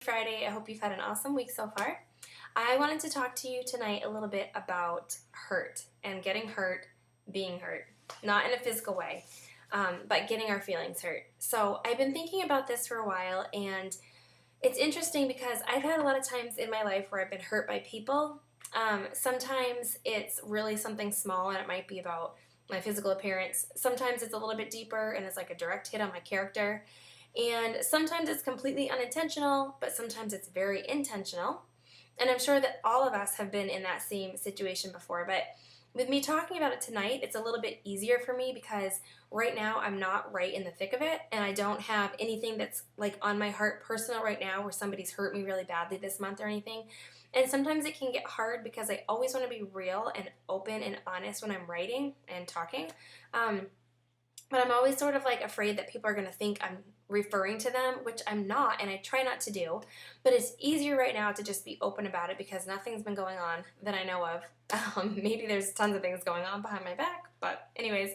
Friday. I hope you've had an awesome week so far. I wanted to talk to you tonight a little bit about hurt and getting hurt, being hurt. Not in a physical way, but getting our feelings hurt. So I've been thinking about this for a while, and it's interesting because I've had a lot of times in my life where I've been hurt by people. Sometimes it's really something small, and it might be about my physical appearance. Sometimes it's a little bit deeper, and it's like a direct hit on my character. And sometimes it's completely unintentional, but sometimes it's very intentional. And I'm sure that all of us have been in that same situation before. But with me talking about it tonight, it's a little bit easier for me because right now I'm not right in the thick of it, and I don't have anything that's like on my heart personal right now where somebody's hurt me really badly this month or anything. And sometimes it can get hard because I always want to be real and open and honest when I'm writing and talking. But I'm always sort of like afraid that people are going to think I'm referring to them, which I'm not, and I try not to do. But it's easier right now to just be open about it because nothing's been going on that I know of. Maybe there's tons of things going on behind my back, but anyways.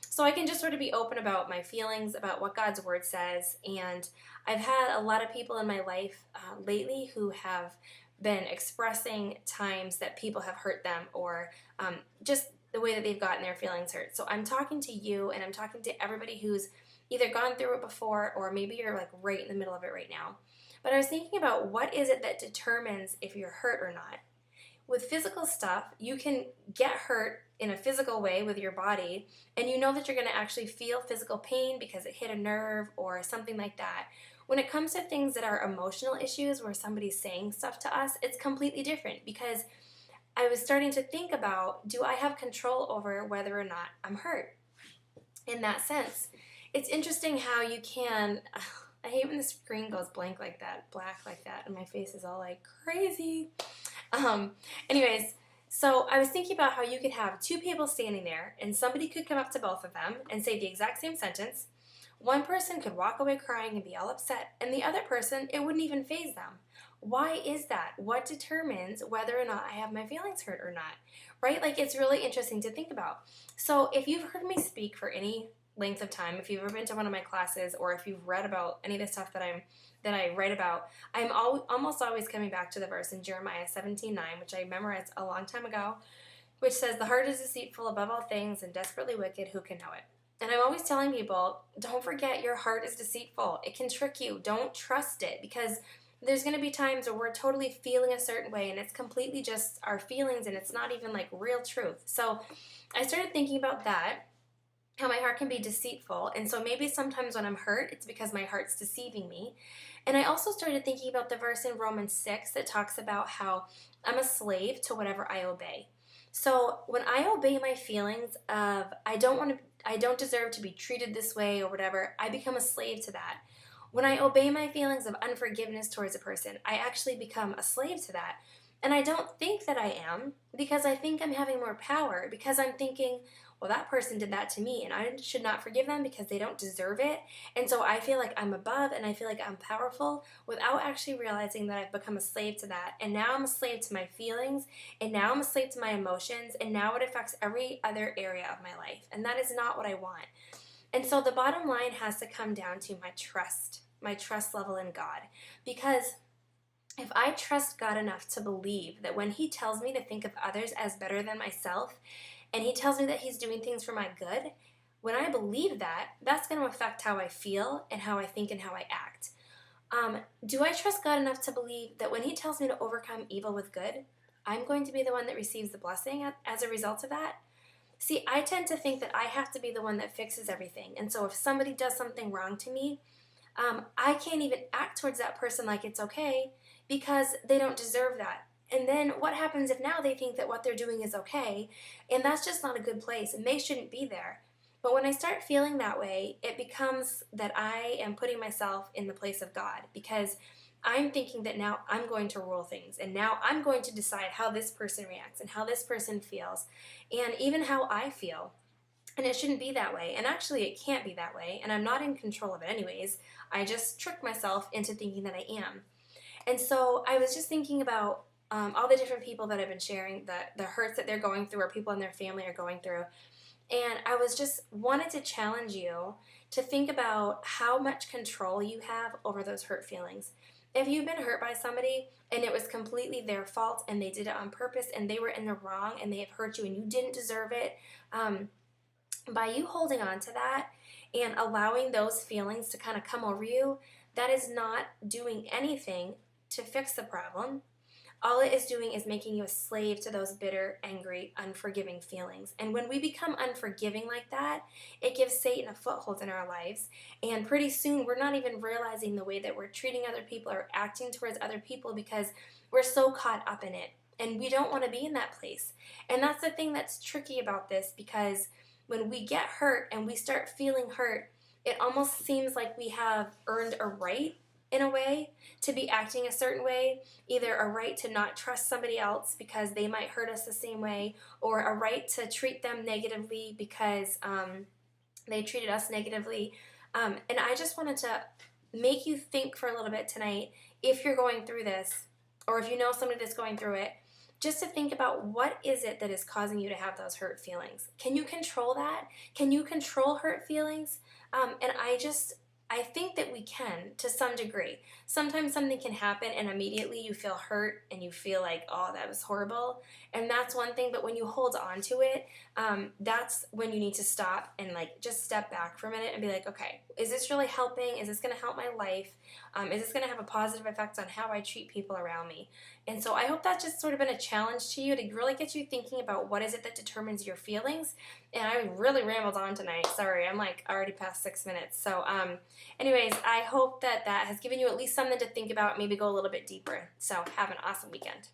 So I can just sort of be open about my feelings, about what God's Word says. And I've had a lot of people in my life lately who have been expressing times that people have hurt them or just the way that they've gotten their feelings hurt. So I'm talking to you, and I'm talking to everybody who's either gone through it before or maybe you're like right in the middle of it right now. But I was thinking about what is it that determines if you're hurt or not. With physical stuff, you can get hurt in a physical way with your body, and you know that you're going to actually feel physical pain because it hit a nerve or something like that. When it comes to things that are emotional issues where somebody's saying stuff to us, it's completely different because I was starting to think about, do I have control over whether or not I'm hurt? In that sense, it's interesting how you can, I hate when the screen goes blank like that, black like that, and my face is all like crazy. Anyways, so I was thinking about how you could have two people standing there and somebody could come up to both of them and say the exact same sentence. One person could walk away crying and be all upset, and the other person, it wouldn't even faze them. Why is that? What determines whether or not I have my feelings hurt or not? Right? Like, it's really interesting to think about. So if you've heard me speak for any length of time, if you've ever been to one of my classes, or if you've read about any of the stuff that I write about, I'm almost always coming back to the verse in Jeremiah 17:9, which I memorized a long time ago, which says, "The heart is deceitful above all things and desperately wicked. Who can know it?" And I'm always telling people, don't forget your heart is deceitful. It can trick you. Don't trust it because there's going to be times where we're totally feeling a certain way and it's completely just our feelings and it's not even like real truth. So I started thinking about that, how my heart can be deceitful. And so maybe sometimes when I'm hurt, it's because my heart's deceiving me. And I also started thinking about the verse in Romans 6 that talks about how I'm a slave to whatever I obey. So when I obey my feelings of I don't deserve to be treated this way or whatever, I become a slave to that. When I obey my feelings of unforgiveness towards a person, I actually become a slave to that. And I don't think that I am because I think I'm having more power because I'm thinking, well, that person did that to me and I should not forgive them because they don't deserve it. And so I feel like I'm above and I feel like I'm powerful without actually realizing that I've become a slave to that. And now I'm a slave to my feelings, and now I'm a slave to my emotions, and now it affects every other area of my life. And that is not what I want. And so the bottom line has to come down to my trust level in God. Because if I trust God enough to believe that when He tells me to think of others as better than myself, and He tells me that He's doing things for my good, when I believe that, that's going to affect how I feel and how I think and how I act. Do I trust God enough to believe that when He tells me to overcome evil with good, I'm going to be the one that receives the blessing as a result of that? See, I tend to think that I have to be the one that fixes everything. And so if somebody does something wrong to me, I can't even act towards that person like it's okay because they don't deserve that. And then what happens if now they think that what they're doing is okay? And that's just not a good place, and they shouldn't be there. But when I start feeling that way, it becomes that I am putting myself in the place of God because I'm thinking that now I'm going to rule things, and now I'm going to decide how this person reacts and how this person feels and even how I feel. And it shouldn't be that way. And actually, it can't be that way. And I'm not in control of it anyways. I just trick myself into thinking that I am. And so I was just thinking about all the different people that have been sharing the hurts that they're going through or people in their family are going through. And I was just wanted to challenge you to think about how much control you have over those hurt feelings. If you've been hurt by somebody and it was completely their fault and they did it on purpose and they were in the wrong and they have hurt you and you didn't deserve it, by you holding on to that and allowing those feelings to kind of come over you, that is not doing anything to fix the problem. All it is doing is making you a slave to those bitter, angry, unforgiving feelings. And when we become unforgiving like that, it gives Satan a foothold in our lives. And pretty soon, we're not even realizing the way that we're treating other people or acting towards other people because we're so caught up in it. And we don't want to be in that place. And that's the thing that's tricky about this, because when we get hurt and we start feeling hurt, it almost seems like we have earned a right in a way to be acting a certain way, either a right to not trust somebody else because they might hurt us the same way, or a right to treat them negatively because they treated us negatively. And I just wanted to make you think for a little bit tonight, if you're going through this, or if you know somebody that's going through it, just to think about what is it that is causing you to have those hurt feelings. Can you control that? Can you control hurt feelings? And I think that we can to some degree. Sometimes something can happen and immediately you feel hurt and you feel like, oh, that was horrible. And that's one thing, but when you hold on to it, that's when you need to stop and like just step back for a minute and be like, okay, is this really helping? Is this going to help my life? Is this going to have a positive effect on how I treat people around me? And so I hope that's just sort of been a challenge to you to really get you thinking about what is it that determines your feelings. And I really rambled on tonight. Sorry, I'm like already past 6 minutes. So anyways, I hope that that has given you at least something to think about, maybe go a little bit deeper. So have an awesome weekend.